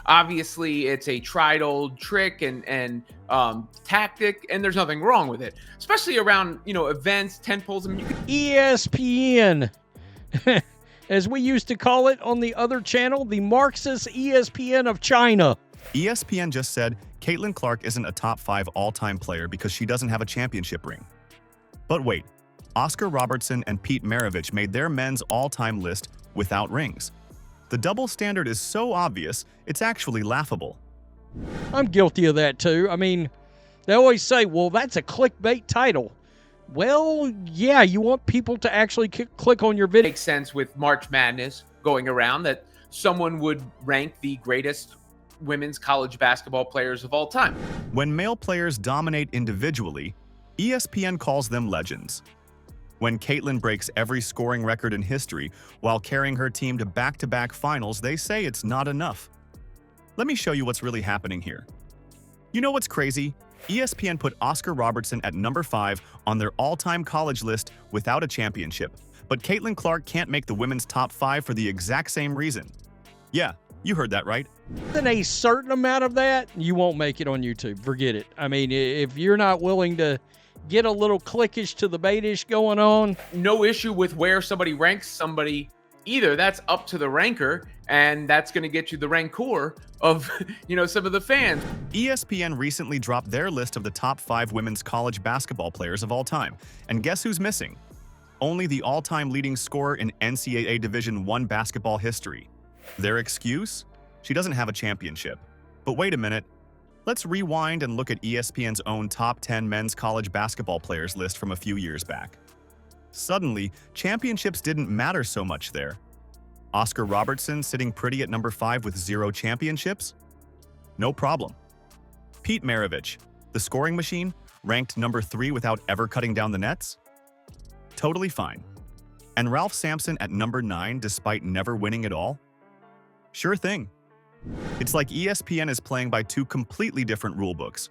Obviously, it's a tried old trick and tactic, and there's nothing wrong with it, especially around events, tentpoles. I mean, ESPN, as we used to call it on the other channel, the Marxist ESPN of China. ESPN just said Caitlin Clark isn't a top 5 all-time player because she doesn't have a championship ring. But wait, Oscar Robertson and Pete Maravich made their men's all-time list without rings. The double standard is so obvious, it's actually laughable. I'm guilty of that too. I mean, they always say, well, that's a clickbait title. Well, yeah, you want people to actually click on your video. It makes sense with March Madness going around that someone would rank the greatest women's college basketball players of all time. When male players dominate individually, ESPN calls them legends. When Caitlin breaks every scoring record in history while carrying her team to back-to-back finals, they say it's not enough. Let me show you what's really happening here. You know what's crazy? ESPN put Oscar Robertson at number 5 on their all-time college list without a championship, but Caitlin Clark can't make the women's top 5 for the exact same reason. Yeah, you heard that right. Then a certain amount of that, you won't make it on YouTube. Forget it. I mean, if you're not willing to get a little clickish to the baitish going on. No issue with where somebody ranks somebody either. That's up to the ranker, and that's going to get you the rancor of, some of the fans. ESPN recently dropped their list of the top 5 women's college basketball players of all time. And guess who's missing? Only the all-time leading scorer in NCAA Division I basketball history. Their excuse? She doesn't have a championship. But wait a minute. Let's rewind and look at ESPN's own top 10 men's college basketball players list from a few years back. Suddenly, championships didn't matter so much there. Oscar Robertson sitting pretty at number 5 with 0 championships? No problem. Pete Maravich, the scoring machine, ranked number 3 without ever cutting down the nets? Totally fine. And Ralph Sampson at number 9 despite never winning at all? Sure thing. It's like ESPN is playing by 2 completely different rulebooks.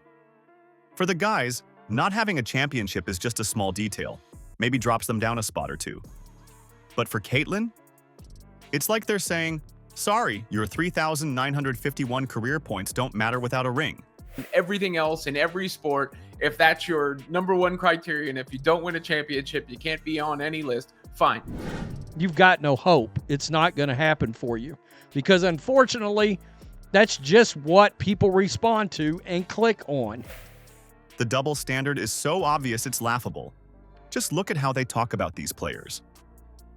For the guys, not having a championship is just a small detail, maybe drops them down a spot or 2. But for Caitlin, it's like they're saying, sorry, your 3,951 career points don't matter without a ring. Everything else in every sport, if that's your number 1 criterion, if you don't win a championship, you can't be on any list, fine. You've got no hope. It's not going to happen for you. Because unfortunately, that's just what people respond to and click on. The double standard is so obvious it's laughable. Just look at how they talk about these players.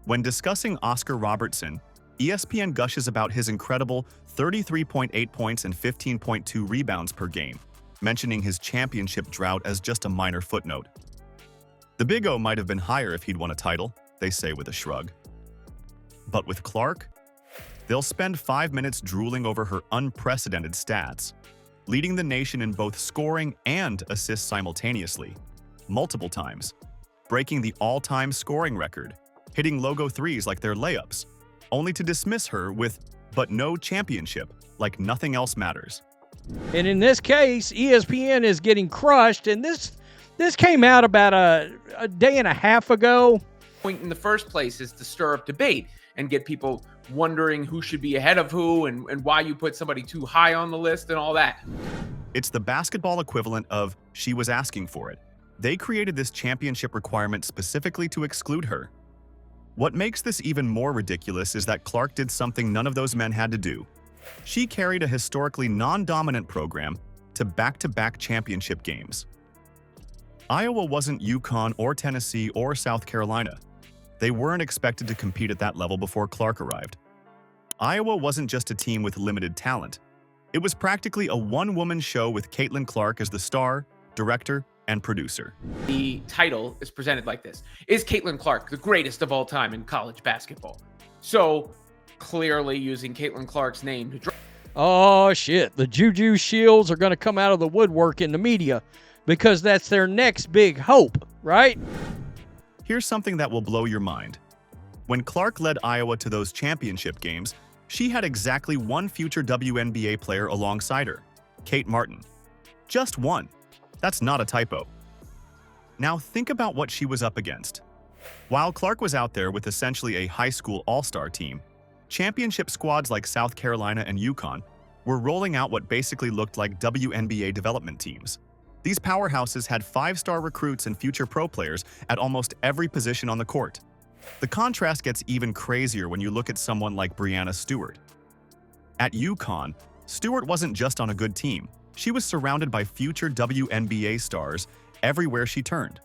When discussing Oscar Robertson, ESPN gushes about his incredible 33.8 points and 15.2 rebounds per game, mentioning his championship drought as just a minor footnote. The Big O might have been higher if he'd won a title, they say with a shrug. But with Clark, they'll spend 5 minutes drooling over her unprecedented stats, leading the nation in both scoring and assists simultaneously, multiple times, breaking the all-time scoring record, hitting logo threes like they're layups, only to dismiss her with, but no championship, like nothing else matters. And in this case, ESPN is getting crushed, and this came out about a day and a half ago. Point in the first place is to stir up debate and get people wondering who should be ahead of who and why you put somebody too high on the list and all that. It's the basketball equivalent of she was asking for it. They created this championship requirement specifically to exclude her. What makes this even more ridiculous is that Clark did something none of those men had to do. She carried a historically non-dominant program to back-to-back championship games. Iowa wasn't UConn or Tennessee or South Carolina. They weren't expected to compete at that level before Clark arrived. Iowa wasn't just a team with limited talent. It was practically a one-woman show with Caitlin Clark as the star, director, and producer. The title is presented like this. Is Caitlin Clark the greatest of all time in college basketball? So, clearly using Caitlin Clark's name to draw. Oh, shit. The Juju Shields are going to come out of the woodwork in the media because that's their next big hope, right? Here's something that will blow your mind. When Clark led Iowa to those championship games, she had exactly one future WNBA player alongside her, Kate Martin. Just one. That's not a typo. Now think about what she was up against. While Clark was out there with essentially a high school all-star team, championship squads like South Carolina and UConn were rolling out what basically looked like WNBA development teams. These powerhouses had 5-star recruits and future pro players at almost every position on the court. The contrast gets even crazier when you look at someone like Breanna Stewart. At UConn, Stewart wasn't just on a good team. She was surrounded by future WNBA stars everywhere she turned.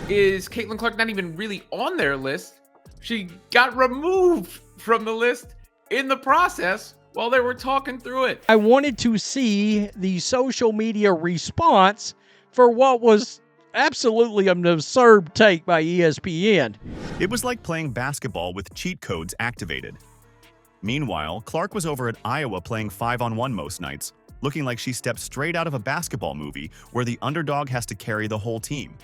Is Caitlin Clark not even really on their list? She got removed from the list in the process while they were talking through it. I wanted to see the social media response for what was absolutely an absurd take by ESPN. It was like playing basketball with cheat codes activated. Meanwhile, Clark was over at Iowa playing 5-on-1 most nights, looking like she stepped straight out of a basketball movie where the underdog has to carry the whole team.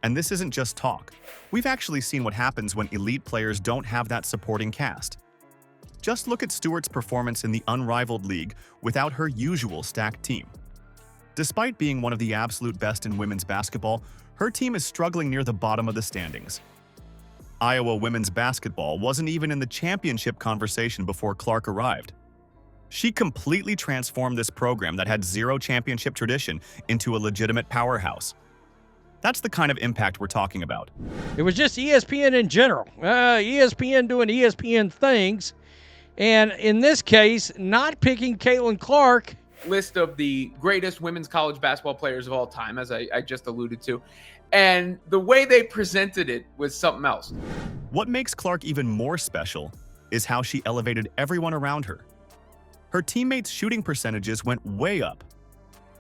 And this isn't just talk. We've actually seen what happens when elite players don't have that supporting cast. Just look at Stewart's performance in the unrivaled league without her usual stacked team. Despite being one of the absolute best in women's basketball, her team is struggling near the bottom of the standings. Iowa women's basketball wasn't even in the championship conversation before Clark arrived. She completely transformed this program that had zero championship tradition into a legitimate powerhouse. That's the kind of impact we're talking about. It was just ESPN in general. ESPN doing ESPN things. And in this case, not picking Caitlin Clark. List of the greatest women's college basketball players of all time, as I just alluded to. And the way they presented it was something else. What makes Clark even more special is how she elevated everyone around her. Her teammates' shooting percentages went way up.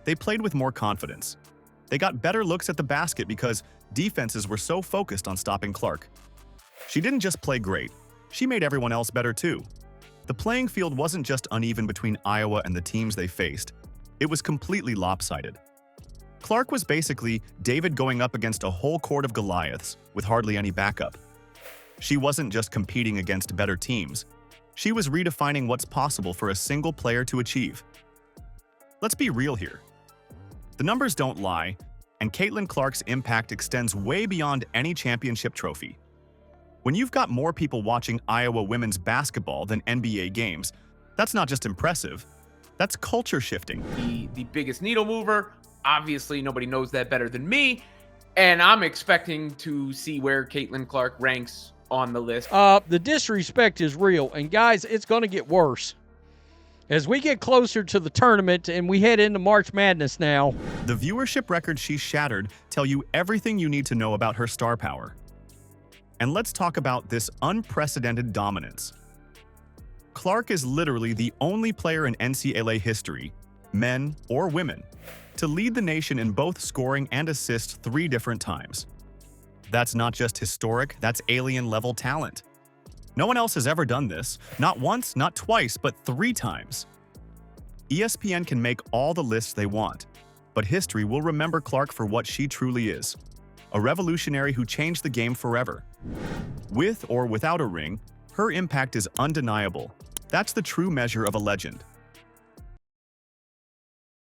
They played with more confidence. They got better looks at the basket because defenses were so focused on stopping Clark. She didn't just play great, she made everyone else better too. The playing field wasn't just uneven between Iowa and the teams they faced, it was completely lopsided. Clark was basically David going up against a whole court of Goliaths with hardly any backup. She wasn't just competing against better teams, she was redefining what's possible for a single player to achieve. Let's be real here. The numbers don't lie, and Caitlin Clark's impact extends way beyond any championship trophy. When you've got more people watching Iowa women's basketball than NBA games, that's not just impressive, that's culture shifting. The biggest needle mover, obviously nobody knows that better than me, and I'm expecting to see where Caitlin Clark ranks on the list. The disrespect is real, and guys, it's going to get worse. As we get closer to the tournament and we head into March Madness now. The viewership records she shattered tell you everything you need to know about her star power. And let's talk about this unprecedented dominance. Clark is literally the only player in NCAA history, men or women, to lead the nation in both scoring and assists 3 different times. That's not just historic, that's alien-level talent. No one else has ever done this, not once, not twice, but 3 times. ESPN can make all the lists they want, but history will remember Clark for what she truly is, a revolutionary who changed the game forever. With or without a ring, her impact is undeniable. That's the true measure of a legend.